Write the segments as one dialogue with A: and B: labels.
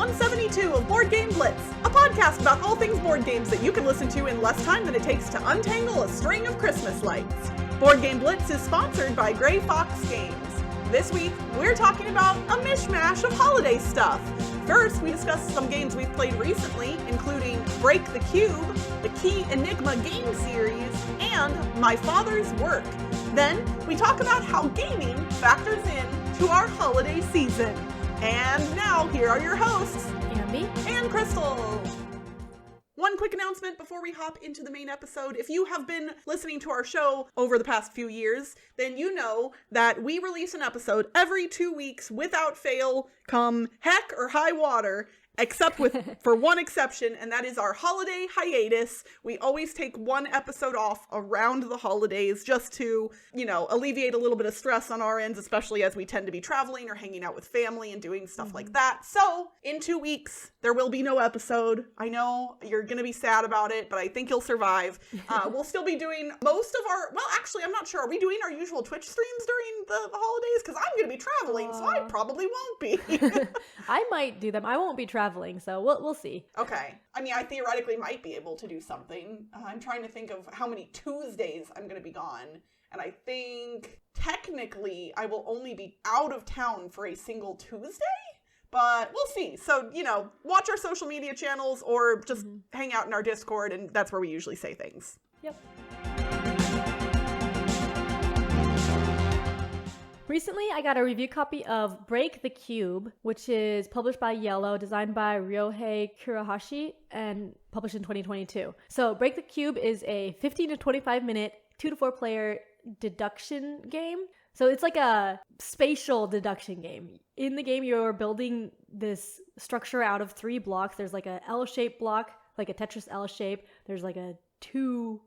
A: 172 of Board Game Blitz, a podcast about all things board games that you can listen to in less time than it takes to untangle a string of Christmas lights. Board Game Blitz is sponsored by Gray Fox Games. This week, we're talking about a mishmash of holiday stuff. First, we discuss some games we've played recently, including Break the Cube, the Key Enigma game series, and My Father's Work. Then, we talk about how gaming factors in to our holiday season. And now, here are your hosts,
B: Ambie
A: and Crystal. One quick announcement before we hop into the main episode. If you have been listening to our show over the past few years, then you know that we release an episode every 2 weeks without fail, come heck or high water, except for one exception, and that is our holiday hiatus. We always take one episode off around the holidays just to, alleviate a little bit of stress on our ends, especially as we tend to be traveling or hanging out with family and doing stuff like that. So, in 2 weeks, there will be no episode. I know you're going to be sad about it, but I think you'll survive. We'll still be doing most of our, I'm not sure. Are we doing our usual Twitch streams during the holidays? Because I'm going to be traveling, so I probably won't be.
B: I might do them. I won't be traveling, so we'll see.
A: Okay. I theoretically might be able to do something. I'm trying to think of how many Tuesdays I'm going to be gone. And I think technically I will only be out of town for a single Tuesday, but we'll see. So, watch our social media channels or just hang out in our Discord, and that's where we usually say things.
B: Yep. Recently, I got a review copy of Break the Cube, which is published by Yellow, designed by Ryohei Kurahashi, and published in 2022. So Break the Cube is a 15 to 25 minute, 2 to 4 player deduction game. So it's like a spatial deduction game. In the game, you're building this structure out of 3 blocks. There's like a L-shaped block, like a Tetris L shape. There's like a 2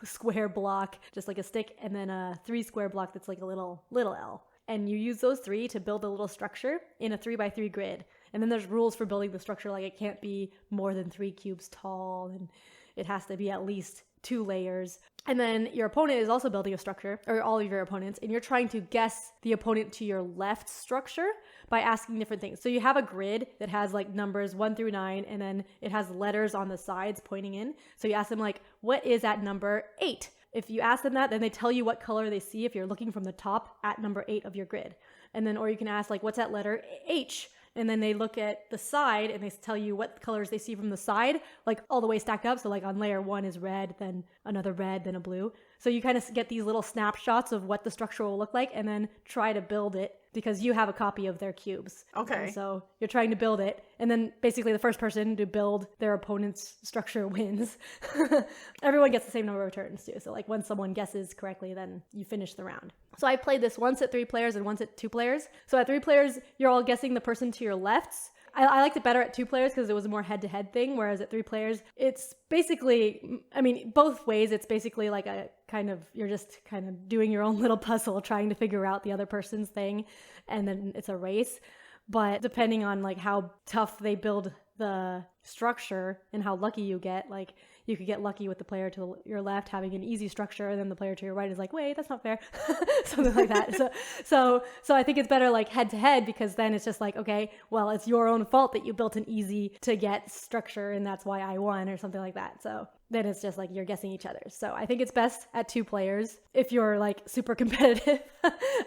B: square block, just like a stick, and then a 3 square block that's like a little L. And you use those 3 to build a little structure in a 3x3 grid. And then there's rules for building the structure, like it can't be more than 3 cubes tall, and it has to be at least 2 layers. And then your opponent is also building a structure, or all of your opponents, and you're trying to guess the opponent to your left structure by asking different things. So you have a grid that has like numbers 1 through 9, and then it has letters on the sides pointing in. So you ask them like, what is at number 8? If you ask them that, then they tell you what color they see if you're looking from the top at number 8 of your grid. And then, or you can ask like, what's at letter H? And then they look at the side and they tell you what colors they see from the side, like all the way stacked up. So like on layer 1 is red, then another red, then a blue. So you kind of get these little snapshots of what the structure will look like and then try to build it because you have a copy of their cubes.
A: Okay.
B: And so you're trying to build it. And then basically the first person to build their opponent's structure wins. Everyone gets the same number of turns too. So like when someone guesses correctly, then you finish the round. So I played this once at 3 players and once at 2 players. So at 3 players, you're all guessing the person to your lefts. I liked it better at 2 players because it was a more head-to-head thing, whereas at 3 players, it's basically, both ways, it's basically like a kind of, you're just kind of doing your own little puzzle, trying to figure out the other person's thing, and then it's a race. But depending on like how tough they build the structure and how lucky you get, like you could get lucky with the player to your left having an easy structure, and then the player to your right is like, wait, that's not fair. Something like that. So I think it's better like head to head, because then it's just like, okay, well, it's your own fault that you built an easy to get structure and that's why I won, or something like that. So then it's just like you're guessing each other's. So I think it's best at 2 players if you're like super competitive.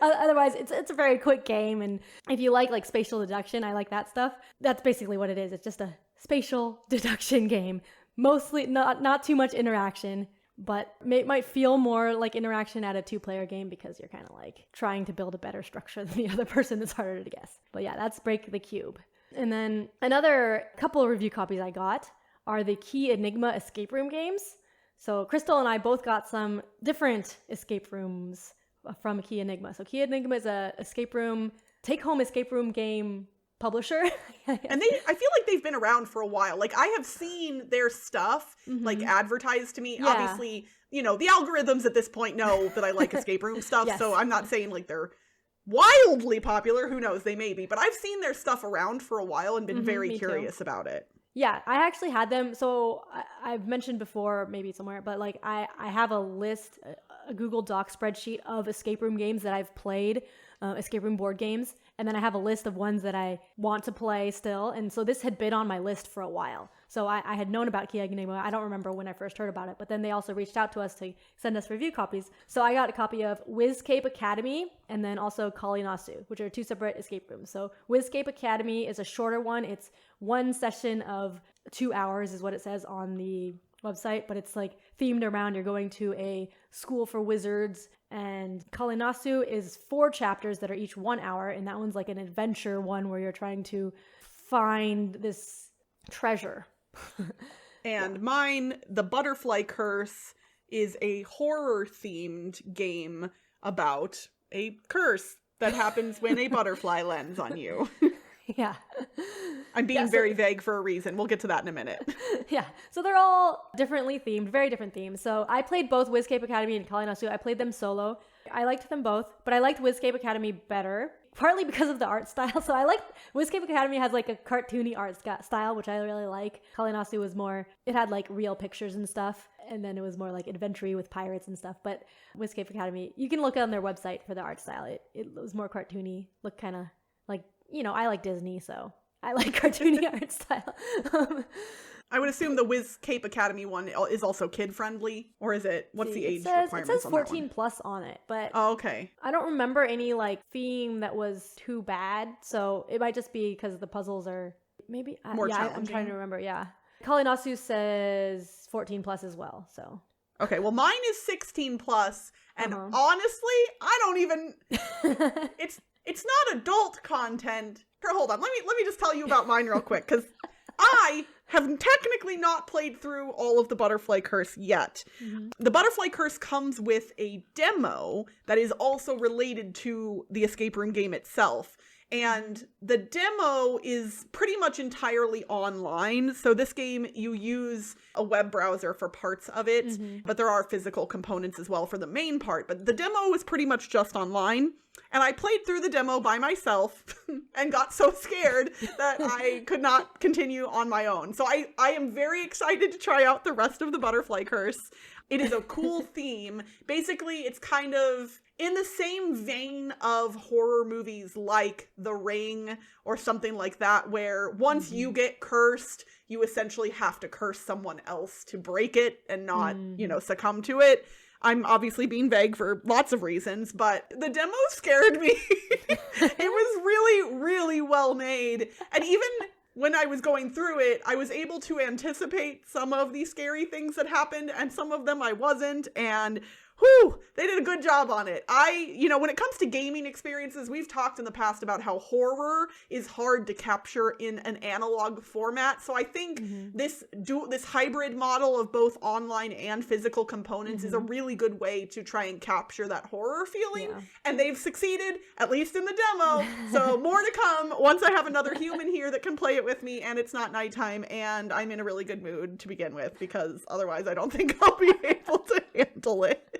B: Otherwise, it's a very quick game. And if you like spatial deduction, I like that stuff. That's basically what it is. It's just a spatial deduction game. Mostly not too much interaction, but it might feel more like interaction at a 2-player game because you're kind of like trying to build a better structure than the other person. That's harder to guess. But yeah, that's Break the Cube. And then another couple of review copies I got are the Key Enigma escape room games. So Crystal and I both got some different escape rooms from Key Enigma. So Key Enigma is a take-home escape room game publisher.
A: And I feel like they've been around for a while. Like I have seen their stuff like advertised to me. Yeah. Obviously, the algorithms at this point know that I like escape room stuff. Yes. So I'm not saying like they're wildly popular. Who knows? They may be. But I've seen their stuff around for a while and been very curious about it.
B: Yeah, I actually had them. So I've mentioned before, maybe somewhere, but like I have a list a Google Doc spreadsheet of escape room games that I've played, escape room board games. And then I have a list of ones that I want to play still. And so this had been on my list for a while. So I had known about Key Enigma. I don't remember when I first heard about it, but then they also reached out to us to send us review copies. So I got a copy of Wizcape Academy and then also Kalinasu, which are 2 separate escape rooms. So Wizcape Academy is a shorter one. It's one session of 2 hours is what it says on the website, but it's like themed around you're going to a school for wizards. And Kalinasu is 4 chapters that are each 1 hour, and that one's like an adventure one where you're trying to find this treasure.
A: And mine, The Butterfly Curse, is a horror-themed game about a curse that happens when a butterfly lands on you.
B: Yeah.
A: I'm being very vague for a reason. We'll get to that in a minute.
B: Yeah. So they're all differently themed, very different themes. So I played both Wizcape Academy and Kalinasu. I played them solo. I liked them both, but I liked Wizcape Academy better, partly because of the art style. So I like Wizcape Academy has like a cartoony art style, which I really like. Kalinasu was more, it had like real pictures and stuff. And then it was more like adventure-y with pirates and stuff. But Wizcape Academy, you can look on their website for the art style. It was more cartoony, looked kind of like, you know, I like Disney, so I like cartoony art style.
A: I would assume the Wizcape Academy one is also kid-friendly, or is it? What's the age requirements?
B: It says 14 plus on it, but
A: okay.
B: I don't remember any like theme that was too bad, so it might just be because the puzzles are maybe
A: more challenging.
B: I'm trying to remember. Yeah, Kalinasu says 14 plus as well, so.
A: Okay, well mine is 16 plus, and honestly, I don't even. It's not adult content. Here, hold on. Let me just tell you about mine real quick, because I have technically not played through all of the Butterfly Curse yet. Mm-hmm. The Butterfly Curse comes with a demo that is also related to the escape room game itself. And the demo is pretty much entirely online. So this game, you use a web browser for parts of it, but there are physical components as well for the main part. But the demo is pretty much just online. And I played through the demo by myself and got so scared that I could not continue on my own. So I am very excited to try out the rest of the Butterfly Curse. It is a cool theme. Basically, it's kind of in the same vein of horror movies like The Ring or something like that, where once you get cursed, you essentially have to curse someone else to break it and not, succumb to it. I'm obviously being vague for lots of reasons, but the demo scared me. It was really, really well made. And even when I was going through it, I was able to anticipate some of the scary things that happened, and some of them I wasn't. And whew, they did a good job on it. When it comes to gaming experiences, we've talked in the past about how horror is hard to capture in an analog format. So I think this hybrid model of both online and physical components is a really good way to try and capture that horror feeling. Yeah. And they've succeeded, at least in the demo. So more to come once I have another human here that can play it with me and it's not nighttime and I'm in a really good mood to begin with, because otherwise I don't think I'll be able to handle it.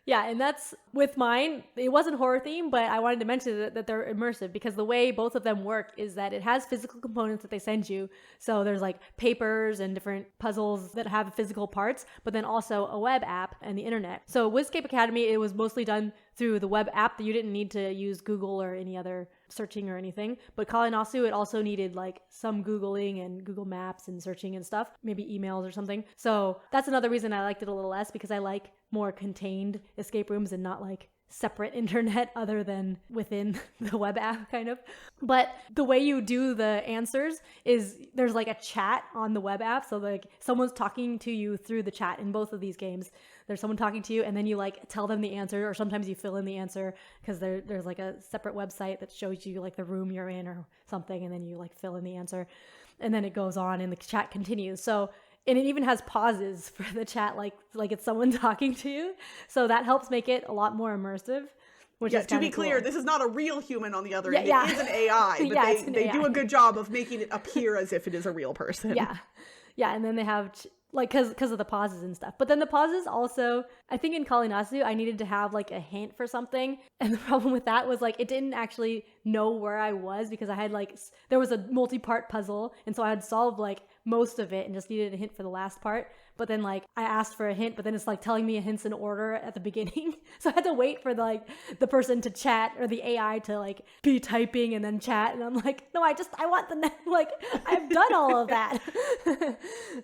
B: Yeah, and that's with mine. It wasn't horror theme, but I wanted to mention that they're immersive, because the way both of them work is that it has physical components that they send you. So there's like papers and different puzzles that have physical parts, but then also a web app and the internet. So Wizcape Academy, it was mostly done through the web app, that you didn't need to use Google or any other searching or anything. But Kalinasu, it also needed like some Googling and Google Maps and searching and stuff, maybe emails or something. So that's another reason I liked it a little less, because I like more contained escape rooms and not like separate internet other than within the web app kind of. But the way you do the answers is there's like a chat on the web app. So like someone's talking to you through the chat in both of these games. There's someone talking to you and then you like tell them the answer, or sometimes you fill in the answer because there's like a separate website that shows you like the room you're in or something, and then you like fill in the answer and then it goes on and the chat continues. So, and it even has pauses for the chat, like it's someone talking to you. So that helps make it a lot more immersive. Which is
A: to be clear,
B: cool.
A: This is not a real human on the other end. It is an AI, but they do a good job of making it appear as if it is a real person.
B: Yeah, and then they have like because of the pauses and stuff. But then the pauses also, I think in Kalinasu, I needed to have like a hint for something, and the problem with that was like it didn't actually know where I was, because I had like there was a multi-part puzzle, and so I had solved like most of it and just needed a hint for the last part. but then like I asked for a hint, but then it's like telling me hints in order at the beginning. So I had to wait for the person to chat, or the AI to like be typing and then chat. And I'm like, no, I want the next, like I've done all of that.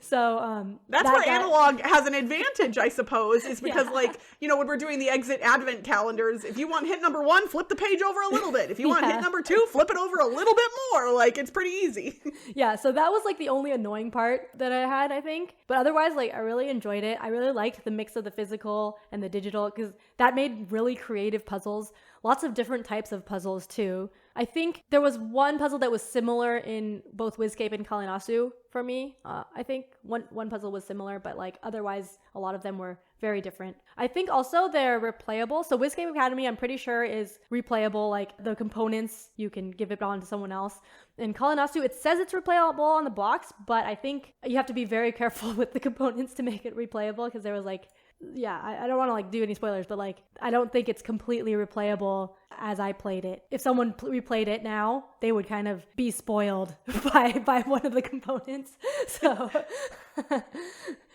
B: So
A: that's where analog has an advantage, I suppose, is because like, you know, when we're doing the exit advent calendars, if you want hit number 1, flip the page over a little bit. If you want hit number 2, flip it over a little bit more. Like, it's pretty easy.
B: Yeah, so that was like the only annoying part that I had, I think. But otherwise, like, I really enjoyed it. I really liked the mix of the physical and the digital, because that made really creative puzzles. Lots of different types of puzzles too. I think there was one puzzle that was similar in both Wizcape and Kalinasu for me. I think one puzzle was similar, but like otherwise a lot of them were very different. I think also they're replayable. So Wizcape Academy, I'm pretty sure, is replayable. Like the components, you can give it on to someone else. In Kalinasu, it says it's replayable on the box, but I think you have to be very careful with the components to make it replayable, because there was like, yeah, I don't want to like do any spoilers, but like I don't think it's completely replayable as I played it. If someone replayed it now, they would kind of be spoiled by one of the components. So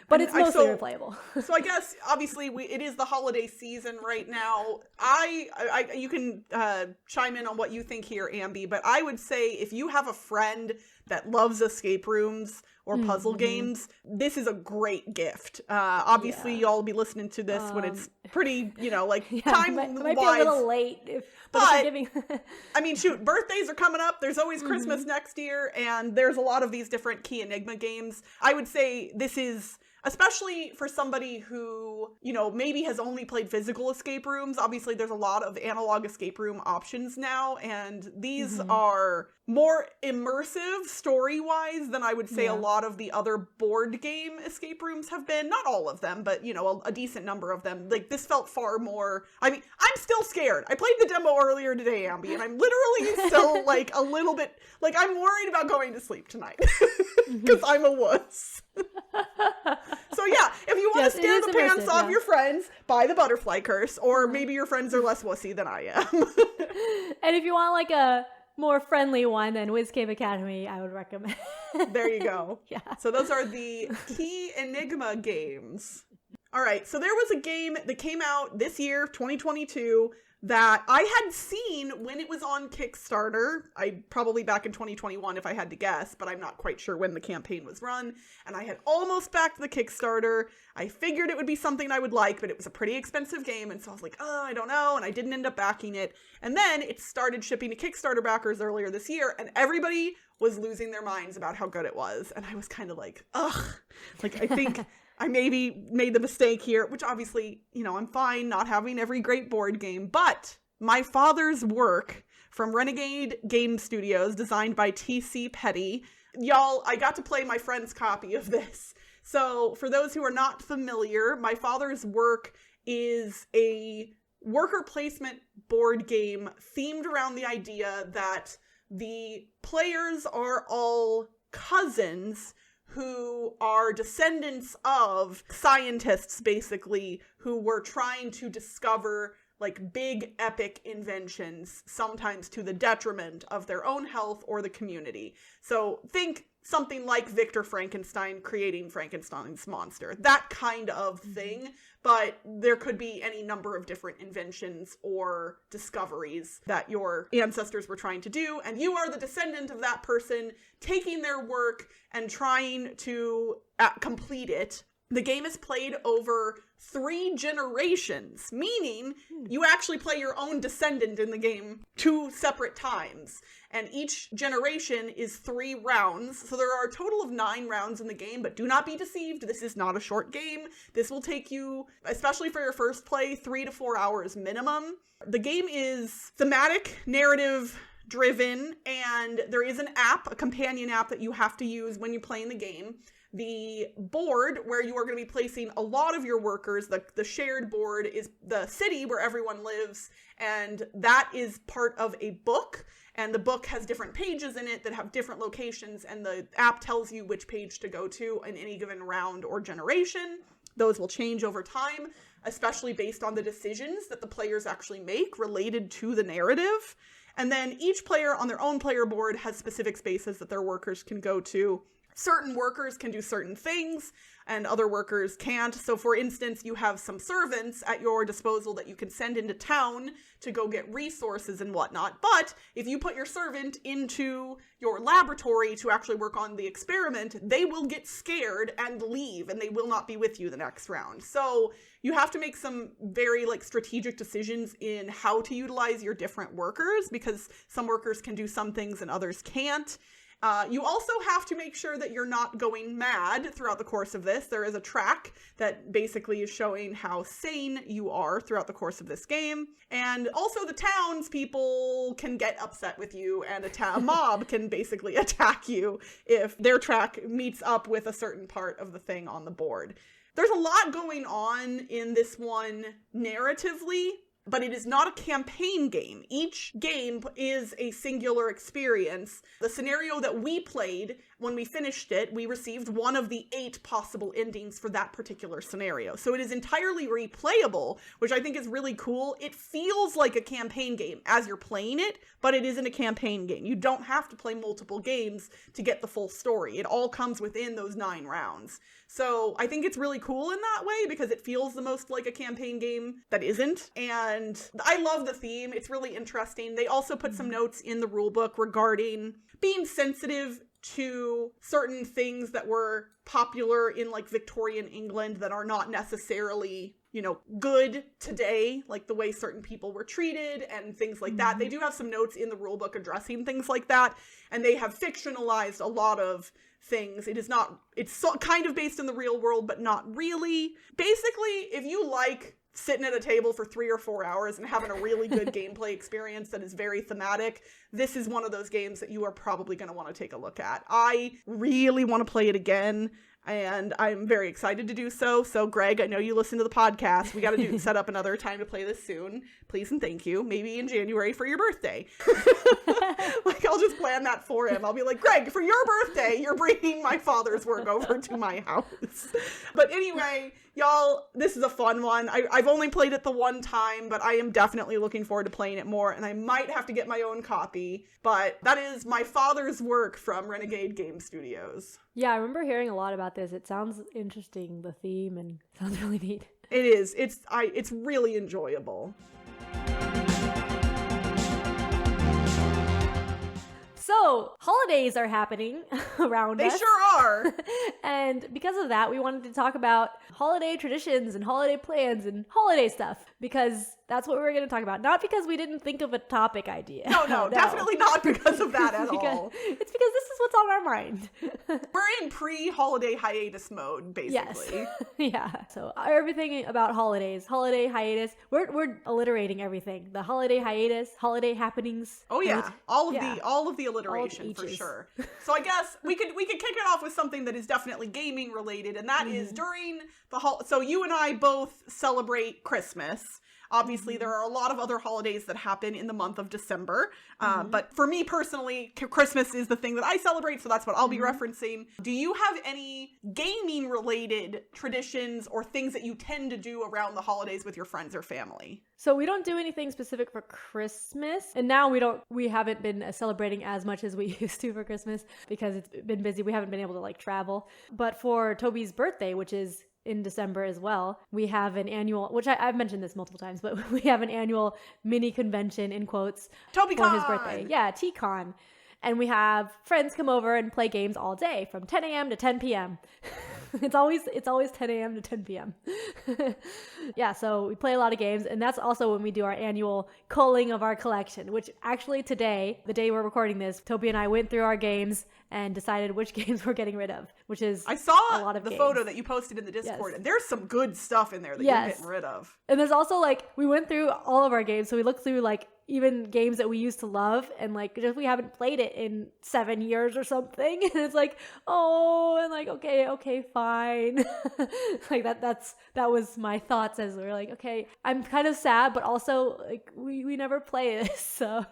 B: but it's mostly replayable.
A: So I guess obviously it is the holiday season right now. You can chime in on what you think here, Ambie, but I would say if you have a friend that loves escape rooms or puzzle games, this is a great gift. Obviously, y'all will be listening to this when it's pretty, you know, like time-wise.
B: Might be a little late. But
A: I mean, shoot, birthdays are coming up. There's always Christmas next year, and there's a lot of these different Key Enigma games. I would say this is, especially for somebody who, you know, maybe has only played physical escape rooms. Obviously, there's a lot of analog escape room options now, and these are more immersive story-wise than I would say a lot of the other board game escape rooms have been. Not all of them, but, you know, a decent number of them. Like, this felt far more... I mean, I'm still scared. I played the demo earlier today, Ambie, and I'm literally still, like, a little bit... Like, I'm worried about going to sleep tonight. Because I'm a wuss. So yeah, if you want to scare the pants off your friends, buy the Butterfly Curse, or maybe your friends are less wussy than I am.
B: And if you want like a more friendly one, then Wizcape Academy, I would recommend.
A: There you go.
B: Yeah.
A: So those are the Key Enigma games. All right, so there was a game that came out this year, 2022, that I had seen when it was on Kickstarter. Probably back in 2021 if I had to guess, but I'm not quite sure when the campaign was run. And I had almost backed the Kickstarter. I figured it would be something I would like, but it was a pretty expensive game. And so I was like, oh, I don't know. And I didn't end up backing it. And then it started shipping to Kickstarter backers earlier this year, and everybody was losing their minds about how good it was. And I was kind of like, ugh. Like, I think... I maybe made the mistake here, which obviously, you know, I'm fine not having every great board game, but my father's work from Renegade Game Studios, designed by T.C. Petty. Y'all, I got to play my friend's copy of this. So for those who are not familiar, my father's work is a worker placement board game themed around the idea that the players are all cousins who are descendants of scientists, basically, who were trying to discover, like, big, epic inventions, sometimes to the detriment of their own health or the community. So think something like Victor Frankenstein creating Frankenstein's monster. That kind of thing. But there could be any number of different inventions or discoveries that your ancestors were trying to do, and you are the descendant of that person taking their work and trying to complete it. The game is played over 3 generations, meaning you actually play your own descendant in the game 2 separate times. And each generation is 3 rounds. So there are a total of 9 rounds in the game, but do not be deceived. This is not a short game. This will take you, especially for your first play, 3 to 4 hours minimum. The game is thematic, narrative driven, and there is an app, a companion app that you have to use when you're playing the game. The board where you are going to be placing a lot of your workers, the shared board, is the city where everyone lives, and that is part of a book, and the book has different pages in it that have different locations, and the app tells you which page to go to in any given round or generation. Those will change over time, especially based on the decisions that the players actually make related to the narrative. And then each player on their own player board has specific spaces that their workers can go to. certain workers can do certain things and other workers can't. So for instance, you have some servants at your disposal that you can send into town to go get resources and whatnot. But if you put your servant into your laboratory to actually work on the experiment, they will get scared and leave, and they will not be with you the next round. So you have to make some very strategic decisions in how to utilize your different workers, because some workers can do some things and others can't. You also have to make sure that you're not going mad throughout the course of this. There is a track that basically is showing how sane you are throughout the course of this game. And also the townspeople can get upset with you, and a mob can basically attack you if their track meets up with a certain part of the thing on the board. There's a lot going on in this one narratively, but it is not a campaign game. Each game is a singular experience. The scenario that we played, when we finished it, we received one of the 8 possible endings for that particular scenario. So it is entirely replayable, which I think is really cool. It feels like a campaign game as you're playing it, but it isn't a campaign game. You don't have to play multiple games to get the full story. It all comes within those 9 rounds. So I think it's really cool in that way, because it feels the most like a campaign game that isn't. And I love the theme. It's really interesting. They also put some notes in the rulebook regarding being sensitive to certain things that were popular in Victorian England that are not necessarily, good today, like the way certain people were treated and things like that. They do have some notes in the rulebook addressing things like that, and they have fictionalized a lot of things. It's kind of based in the real world, but not really. Basically, if you like sitting at a table for 3 or 4 hours and having a really good gameplay experience that is very thematic, this is one of those games that you are probably going to want to take a look at. I really want to play it again, and I'm very excited to do so. So Greg, I know you listen to the podcast. We got to set up another time to play this soon. Please and thank you. Maybe in January for your birthday. I'll just plan that for him. I'll be like, Greg, for your birthday, you're bringing my father's work over to my house. But anyway, y'all, this is a fun one. I've only played it the one time, but I am definitely looking forward to playing it more, and I might have to get my own copy. But that is my father's work from Renegade Game Studios.
B: Yeah, I remember hearing a lot about this. It sounds interesting, the theme, and sounds really neat.
A: It is. It's really enjoyable.
B: So, holidays are happening around us.
A: They sure are.
B: And because of that, we wanted to talk about holiday traditions and holiday plans and holiday stuff, because that's what we're going to talk about. Not because we didn't think of a topic idea.
A: No, definitely not because of that at all.
B: It's because this is what's on our mind.
A: We're in pre-holiday hiatus mode, basically.
B: Yes. Yeah. So everything about holidays, holiday hiatus, we're alliterating everything. The holiday hiatus, holiday happenings.
A: Oh yeah. All of the alliteration for sure. So I guess we could kick it off with something that is definitely gaming related, and that is during the so you and I both celebrate Christmas. Obviously, there are a lot of other holidays that happen in the month of December. But for me personally, Christmas is the thing that I celebrate, so that's what I'll be referencing. Do you have any gaming-related traditions or things that you tend to do around the holidays with your friends or family?
B: So we don't do anything specific for Christmas. And now we haven't been celebrating as much as we used to for Christmas because it's been busy. We haven't been able to travel. But for Toby's birthday, which is in December as well, we have an annual, which I've mentioned this multiple times, but we have an annual mini convention in quotes
A: TobyCon
B: for his birthday. Yeah, TCon. And we have friends come over and play games all day from 10 a.m. to 10 p.m. It's always 10 a.m. to 10 p.m. Yeah, so we play a lot of games, and that's also when we do our annual culling of our collection, which actually today, the day we're recording this, Toby and I went through our games and decided which games we're getting rid of, which is
A: I saw
B: a lot of
A: the
B: games.
A: Photo that you posted in the Discord, and there's some good stuff in there that you're getting rid of.
B: And there's also we went through all of our games, so we looked through even games that we used to love, and just we haven't played it in 7 years or something, and it's okay, fine. That was my thoughts as we're okay, I'm kind of sad, but also we never play this, so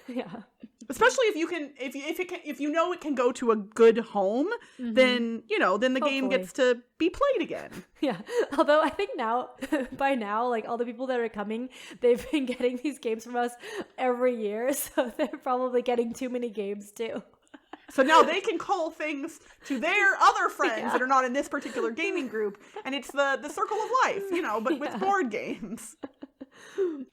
B: yeah.
A: Especially if you know it can go to a good home, then the game gets to be played again.
B: Yeah. Although I think by now, all the people that are coming, they've been getting these games from us every year, so they're probably getting too many games too.
A: So now they can call things to their other friends that are not in this particular gaming group. And it's the circle of life, but with board games.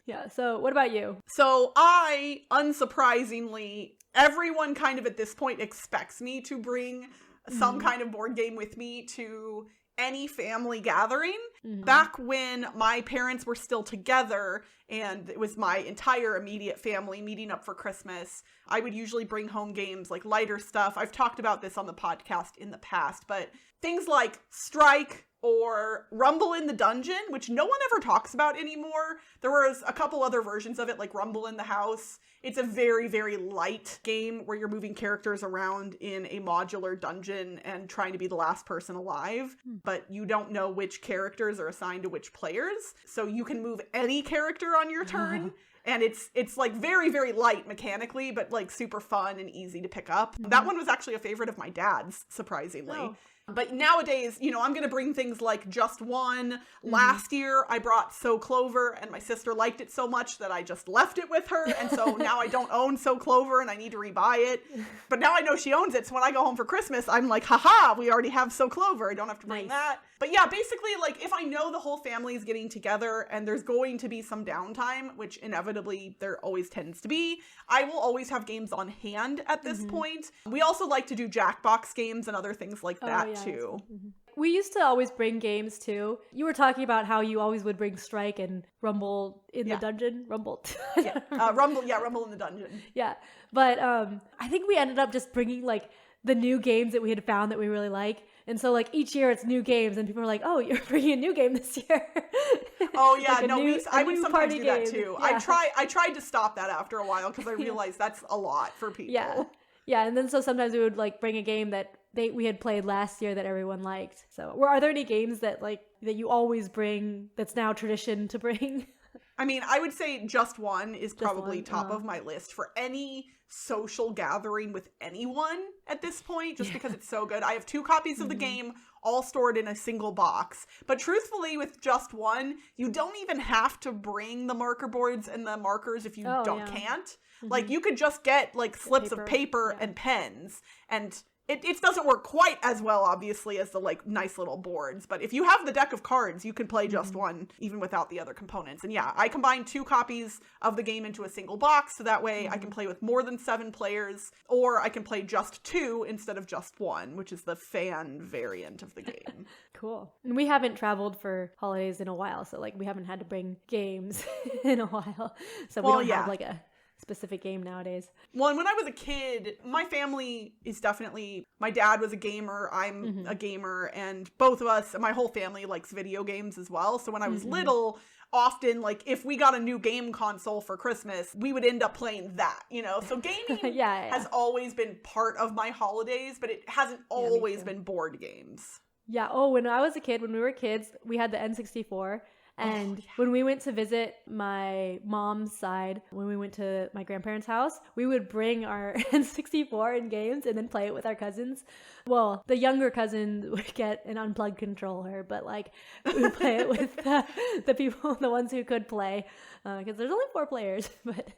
B: Yeah. So what about you?
A: So I, unsurprisingly, everyone kind of at this point expects me to bring some kind of board game with me to any family gathering. Back when my parents were still together and it was my entire immediate family meeting up for Christmas, I would usually bring home games like lighter stuff. I've talked about this on the podcast in the past, but things like Strike or Rumble in the Dungeon, which no one ever talks about anymore. There was a couple other versions of it, like Rumble in the House. It's a very, very light game where you're moving characters around in a modular dungeon and trying to be the last person alive, but you don't know which characters are assigned to which players. So you can move any character on your turn. And it's like very, very light mechanically, but like super fun and easy to pick up. That one was actually a favorite of my dad's, surprisingly.
B: Oh.
A: But nowadays, I'm going to bring things like Just One. Last year, I brought So Clover, and my sister liked it so much that I just left it with her. And so now I don't own So Clover, and I need to rebuy it. But now I know she owns it, so when I go home for Christmas, I'm like, haha, we already have So Clover. I don't have to bring that. But yeah, basically, like, if I know the whole family is getting together and there's going to be some downtime, which inevitably there always tends to be, I will always have games on hand at this point. We also like to do Jackbox games and other things like that too.
B: We used to always bring games too. You were talking about how you always would bring Strike and Rumble in the Dungeon. Rumble in the Dungeon. Yeah. But I think we ended up just bringing like the new games that we had found that we really like. And so like each year it's new games and people are like, oh, you're bringing a new game this year.
A: Oh yeah, like I would sometimes do that
B: game.
A: too. Yeah. I tried to stop that after a while because I realized that's a lot for people.
B: Yeah, and then so sometimes we would like bring a game that we had played last year that everyone liked. So are there any games that you always bring that's now tradition to bring?
A: I mean, I would say Just One is probably top of my list for any social gathering with anyone at this point, just because it's so good. I have 2 copies of the game all stored in a single box. But truthfully, with Just One, you don't even have to bring the marker boards and the markers if you can't. Like, you could just get like slips of paper and pens, and it doesn't work quite as well, obviously, as the like nice little boards. But if you have the deck of cards, you can play Just One even without the other components. And yeah, I combined 2 copies of the game into a single box, so that way I can play with more than 7 players, or I can play just 2 instead of just 1, which is the fan variant of the game.
B: Cool. And we haven't traveled for holidays in a while, so like we haven't had to bring games in a while. So we don't have like a specific game nowadays.
A: Well, and when I was a kid, my family is definitely, my dad was a gamer, I'm a gamer, and both of us, my whole family likes video games as well. So when I was little, often like if we got a new game console for Christmas, we would end up playing that, So gaming has always been part of my holidays, but it hasn't always been board games.
B: Yeah. Oh, when I was a kid, when we were kids, we had the N64. And when we went to visit my mom's side, when we went to my grandparents' house, we would bring our N64 and games and then play it with our cousins. Well, the younger cousin would get an unplugged controller, but like we would play it with the people, the ones who could play, because there's only 4 players. But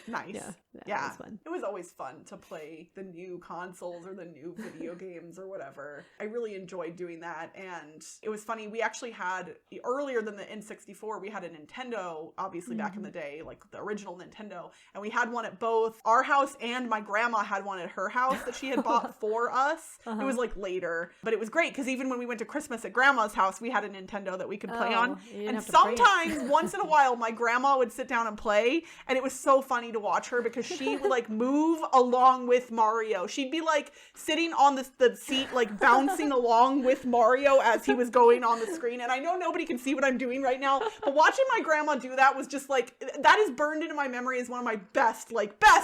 A: nice.
B: Yeah. It was fun.
A: It was always fun to play the new consoles or the new video games or whatever. I really enjoyed doing that. And it was funny. We actually had, earlier than the N64, we had a Nintendo, obviously back in the day, like the original Nintendo. And we had one at both our house, and my grandma had one at her house that she had bought for us. It was like later, but it was great because even when we went to Christmas at grandma's house, we had a Nintendo that we could play on. And sometimes, once in a while, my grandma would sit down and play, and it was so funny to watch her because she would like move along with Mario. She'd be like sitting on the seat, like bouncing along with Mario as he was going on the screen. And I know nobody can see what I'm doing right now, but watching my grandma do that was just like, that is burned into my memory as one of my best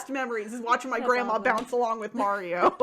A: memories, is watching my grandma bounce along with Mario.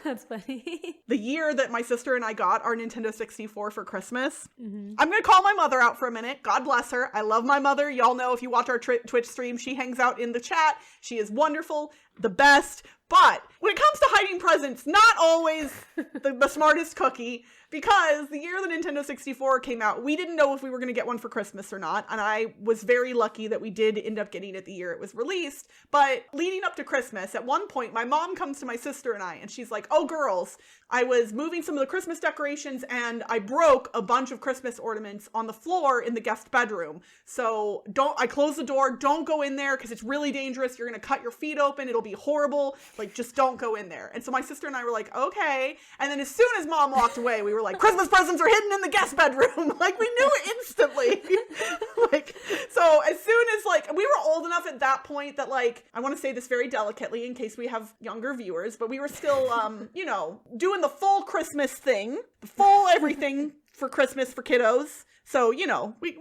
B: That's funny.
A: The year that my sister and I got our Nintendo 64 for Christmas, I'm going to call my mother out for a minute. God bless her. I love my mother. Y'all know if you watch our Twitch stream, she hangs out in the chat. She is wonderful, the best. But when it comes to hiding presents, not always the smartest cookie, because the year the Nintendo 64 came out, we didn't know if we were going to get one for Christmas or not, and I was very lucky that we did end up getting it the year it was released. But leading up to Christmas, at one point, my mom comes to my sister and I, and she's like, oh, girls, I was moving some of the Christmas decorations, and I broke a bunch of Christmas ornaments on the floor in the guest bedroom. So I closed the door, don't go in there, because it's really dangerous. You're going to cut your feet open. It'll be horrible. Like, just don't go in there. And so my sister and I were like, okay. And then as soon as mom walked away, we were like, Christmas presents are hidden in the guest bedroom. Like, we knew it instantly. Like, so as soon as, like, we were old enough at that point that, like, I want to say this very delicately in case we have younger viewers, but we were still, you know, doing the full Christmas thing, the full everything for Christmas for kiddos. So, you know, we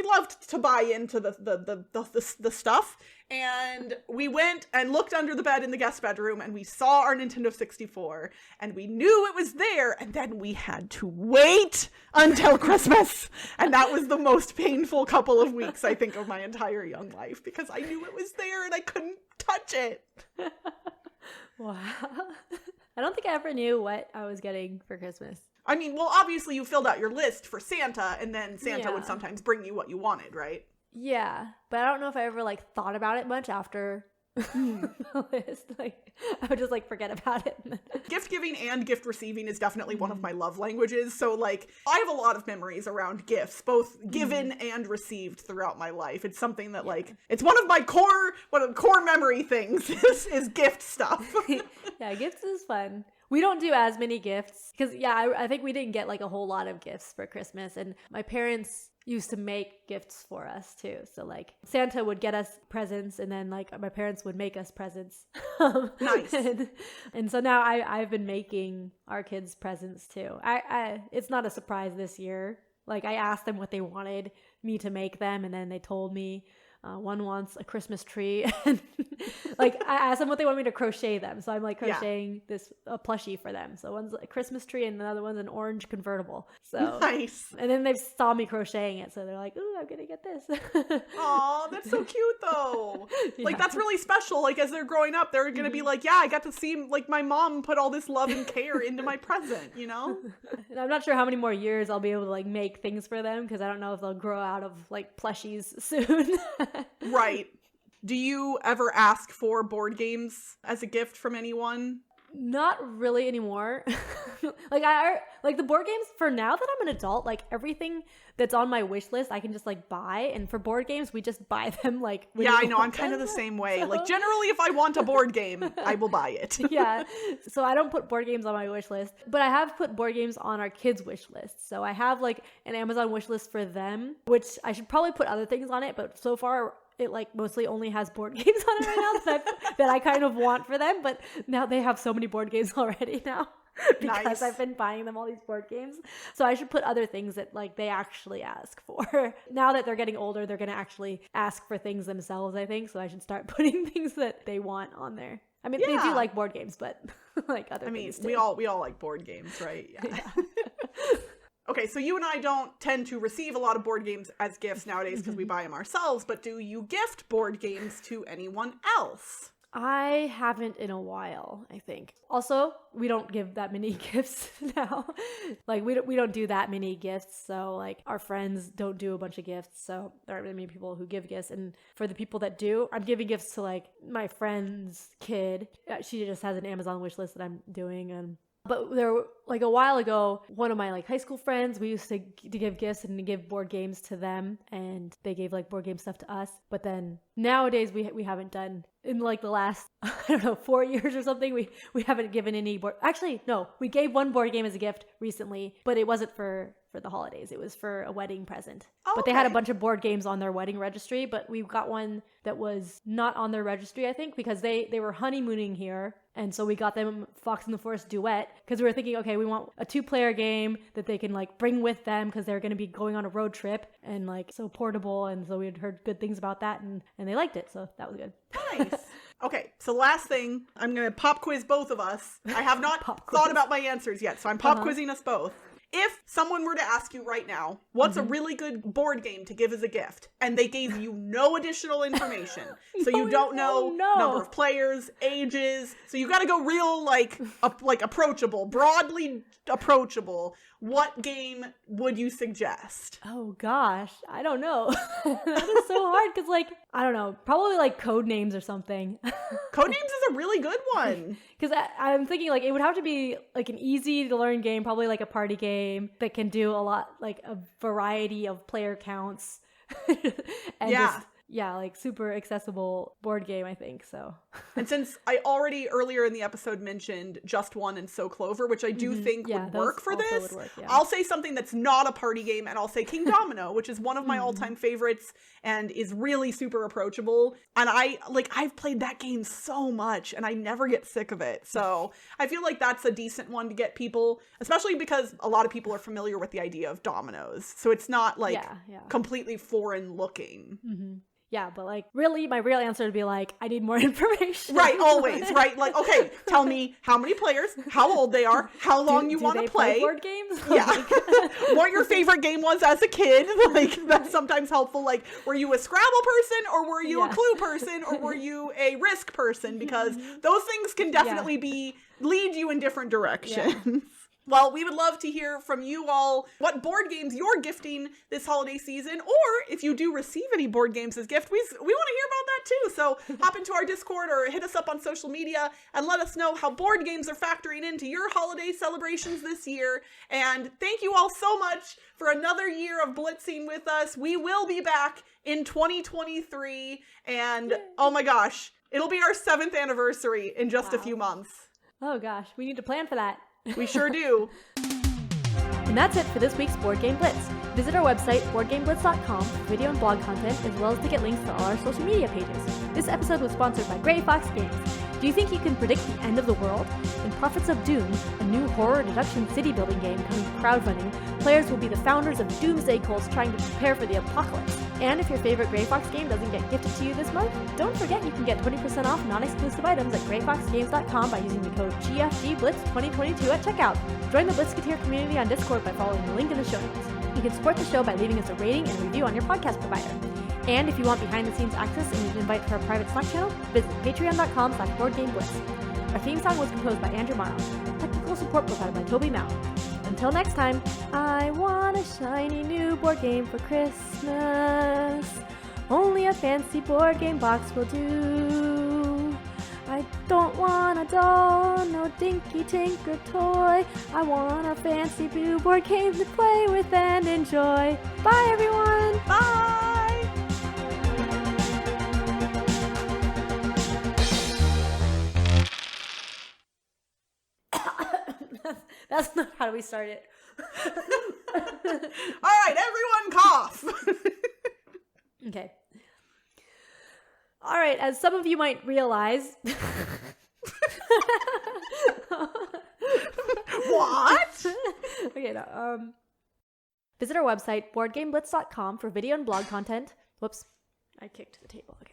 A: loved to buy into the stuff. And we went and looked under the bed in the guest bedroom, and we saw our Nintendo 64, and we knew it was there, and then we had to wait until Christmas. And that was the most painful couple of weeks, I think, of my entire young life, because I knew it was there and I couldn't touch it.
B: Wow. I don't think I ever knew what I was getting for Christmas.
A: I mean, well, obviously you filled out your list for Santa, and then Santa would sometimes bring you what you wanted, right?
B: Yeah, but I don't know if I ever, like, thought about it much after the list. Like, I would just, like, forget about it.
A: Gift giving and gift receiving is definitely one of my love languages. So, like, I have a lot of memories around gifts, both given and received throughout my life. It's something that, like, it's one of my core memory things is gift stuff.
B: Yeah, gifts is fun. We don't do as many gifts because, yeah, I think we didn't get, like, a whole lot of gifts for Christmas. And my parents used to make gifts for us too. So, like, Santa would get us presents, and then, like, my parents would make us presents.
A: Nice.
B: And so now I've been making our kids presents too. It's not a surprise this year. Like, I asked them what they wanted me to make them, and then they told me. One wants a Christmas tree, and like I asked them what they want me to crochet them. So I'm like crocheting a plushie for them. So one's a Christmas tree, and another one's an orange convertible. So
A: nice.
B: And then they saw me crocheting it, so they're like, "Ooh, I'm gonna get this."
A: Aw, that's so cute though. Like, that's really special. Like, as they're growing up, they're gonna be like, "Yeah, I got to see like my mom put all this love and care into my present," you know.
B: And I'm not sure how many more years I'll be able to, like, make things for them, because I don't know if they'll grow out of, like, plushies soon.
A: Right. Do you ever ask for board games as a gift from anyone?
B: Not really anymore. Like the board games, for now that I'm an adult, like, everything that's on my wish list I can just, like, buy. And for board games, we just buy them, like,
A: yeah, I know. I'm kind of the same way. So, like, generally, if I want a board game, I will buy it.
B: Yeah. So I don't put board games on my wish list, but I have put board games on our kids' wish list. So I have, like, an Amazon wish list for them, which I should probably put other things on it, but so far it, like, mostly only has board games on it right now that I kind of want for them. But now they have so many board games already now. Because
A: nice.
B: I've been buying them all these board games. So I should put other things that, like, they actually ask for. Now that they're getting older, they're going to actually ask for things themselves, I think. So I should start putting things that they want on there. I mean, they do like board games, but like other things too.
A: we all like board games, right? Yeah. Okay, so you and I don't tend to receive a lot of board games as gifts nowadays because we buy them ourselves, but do you gift board games to anyone else?
B: I haven't in a while, I think. Also, we don't give that many gifts now. Like, we don't do that many gifts. So, like, our friends don't do a bunch of gifts. So there aren't many people who give gifts. And for the people that do, I'm giving gifts to, like, my friend's kid. She just has an Amazon wish list that I'm doing. But there, like, a while ago, one of my, like, high school friends, we used to give gifts and to give board games to them, and they gave, like, board game stuff to us. But then nowadays we haven't done, in, like, the last, I don't know, 4 years or something, we haven't given any board. Actually, no, we gave one board game as a gift recently, but it wasn't for the holidays. It was for a wedding present. Oh, but they had a bunch of board games on their wedding registry, but we got one that was not on their registry, I think, because they were honeymooning here. And so we got them Fox and the Forest Duet, because we were thinking, okay, we want a 2-player game that they can, like, bring with them because they're going to be going on a road trip, and, like, so portable. And so we had heard good things about that, and they liked it. So that was good.
A: Nice. Okay, so last thing, I'm going to pop quiz both of us. I have not thought about my answers yet, so I'm pop quizzing us both. if someone were to ask you right now, what's a really good board game to give as a gift? And they gave you no additional information. So you don't know number of players, ages. So you got to go real, like approachable, broadly approachable. What game would you suggest?
B: Oh gosh, I don't know. That is so hard because, like, I don't know, probably like Codenames or something.
A: Codenames is a really good one.
B: Because I'm thinking, like, it would have to be like an easy to learn game, probably like a party game that can do a lot, like a variety of player counts. And just, yeah, like super accessible board game, I think. So,
A: and since I already earlier in the episode mentioned Just One and So Clover, which I do think would work for this, I'll say something that's not a party game, and I'll say Kingdomino, which is one of my all-time favorites and is really super approachable. And I've played that game so much and I never get sick of it. So I feel like that's a decent one to get people, especially because a lot of people are familiar with the idea of dominoes. So it's not like completely foreign looking.
B: Mm-hmm. Yeah, but like really, my real answer would be like, I need more information.
A: Right, always, right? Like, okay, tell me how many players, how old they are, how long you want to play.
B: Board games?
A: Yeah. What your favorite game was as a kid. Like, that's sometimes helpful. Like, were you a Scrabble person, or were you a Clue person, or were you a Risk person? Because those things can definitely lead you in different directions. Yeah. Well, we would love to hear from you all what board games you're gifting this holiday season, or if you do receive any board games as gift, we want to hear about that too. So hop into our Discord or hit us up on social media and let us know how board games are factoring into your holiday celebrations this year. And thank you all so much for another year of blitzing with us. We will be back in 2023, and oh my gosh, it'll be our 7th anniversary in just a few months.
B: Oh gosh, we need to plan for that.
A: We sure do.
B: And that's it for this week's Board Game Blitz. Visit our website, boardgameblitz.com, for video and blog content, as well as to get links to all our social media pages. This episode was sponsored by Grey Fox Games. Do you think you can predict the end of the world? In Prophets of Doom, a new horror deduction city building game coming to crowdfunding, players will be the founders of doomsday cults trying to prepare for the apocalypse. And if your favorite Grey Fox game doesn't get gifted to you this month, don't forget you can get 20% off non-exclusive items at greyfoxgames.com by using the code GFGBLITZ2022 at checkout. Join the Blitzketeer community on Discord by following the link in the show notes. You can support the show by leaving us a rating and review on your podcast provider. And if you want behind-the-scenes access and an invite to our private Slack channel, visit patreon.com/boardgameblitz. Our theme song was composed by Andrew Morrow. Technical support provided by Toby Mao. Until next time, I want a shiny new board game for Christmas. Only a fancy board game box will do. I don't want a doll, no dinky tinker toy. I want a fancy blue board game to play with and enjoy. Bye everyone!
A: Bye!
B: That's not how we start it.
A: All right, everyone cough.
B: Okay. All right, as some of you might realize...
A: What?
B: Okay, no, visit our website, boardgameblitz.com, for video and blog content. Whoops, I kicked the table. Okay.